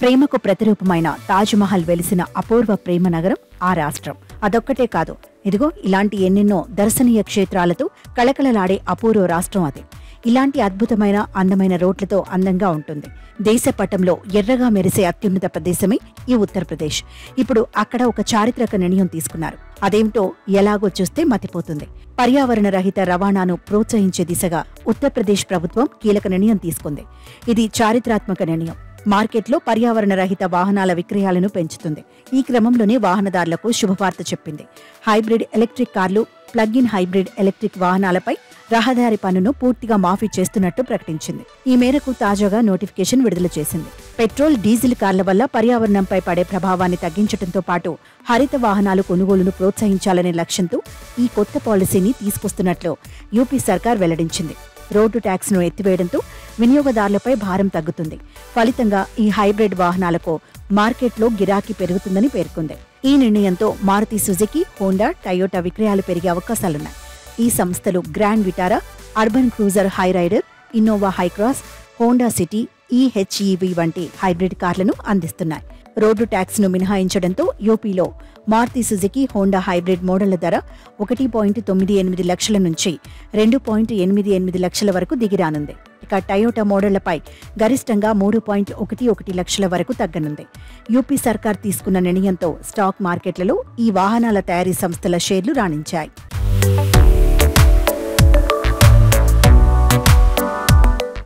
ప్రేమకు ప్రతిరూపమైన తాజ్మహల్ వెలిసిన అపూర్వ ప్రేమ నగరం ఆ రాష్ట్రం. అదొక్కటే కాదు, ఇదిగో ఇలాంటి ఎన్నెన్నో దర్శనీయ క్షేత్రాలతో కళకళలాడే అపూర్వ రాష్ట్రం అది. ఇలాంటి అద్భుతమైన అందమైన రోడ్లతో అందంగా ఉంటుంది. దేశ పటంలో ఎర్రగా మెరిసే అత్యున్నత ప్రదేశమే ఈ ఉత్తరప్రదేశ్. ఇప్పుడు అక్కడ ఒక చారిత్రక నిర్ణయం తీసుకున్నారు. అదేమిటో ఎలాగో చూస్తే మతిపోతుంది. పర్యావరణ రహిత రవాణాను ప్రోత్సహించే దిశగా ఉత్తరప్రదేశ్ ప్రభుత్వం కీలక నిర్ణయం తీసుకుంది. ఇది చారిత్రాత్మక నిర్ణయం. మార్కెట్లో పర్యావరణ రహిత వాహనాల విక్రయాలను పెంచుతుంది. ఈ క్రమంలోనే వాహనదారులకు శుభవార్త చెప్పింది. హైబ్రిడ్ ఎలక్ట్రిక్ కార్లు, ప్లగ్ ఇన్ హైబ్రిడ్ ఎలక్ట్రిక్ వాహనాలపై రహదారి పన్నును పూర్తిగా మాఫీ చేస్తున్నట్టు ప్రకటించింది. ఈ మేరకు తాజాగా నోటిఫికేషన్ విడుదల చేసింది. పెట్రోల్, డీజిల్ కార్ల వల్ల పర్యావరణంపై పడే ప్రభావాన్ని తగ్గించడంతో పాటు హరిత వాహనాలు కొనుగోలును ప్రోత్సహించాలనే లక్ష్యంతో ఈ కొత్త పాలసీని తీసుకొస్తున్నట్లు యూపీ సర్కార్ వెల్లడించింది. రోడ్డు ట్యాక్స్ను ఎత్తివేయడంతో వినియోగదారులపై భారం తగ్గుతుంది. ఫలితంగా ఈ హైబ్రిడ్ వాహనాలకు మార్కెట్లో గిరాకీ పెరుగుతుందని పేర్కొంది. ఈ నిర్ణయంతో మారుతి సుజుకి, హోండా, టయోటా విక్రయాలు పెరిగే అవకాశాలున్నాయి. ఈ సంస్థలు Grand Vitara, Urban Cruiser Hyryder, Innova Hycross, Honda City, e HEV వంటి హైబ్రిడ్ కార్లను అందిస్తున్నాయి. రోడ్డు ట్యాక్స్ ను మినహాయించడంతో యూపీలో మారుతి సుజుకి, హోండా హైబ్రిడ్ మోడళ్ల ధర 1.98 లక్షల నుంచి 2.88 లక్షల వరకు దిగిరానుంది. ఇక టయోటా మోడళ్లపై గరిష్టంగా 3.11 లక్షల వరకు తగ్గనుంది. యూపీ సర్కార్ తీసుకున్న నిర్ణయంతో స్టాక్ మార్కెట్లలో ఈ వాహనాల తయారీ సంస్థల షేర్లు రాణించాయి.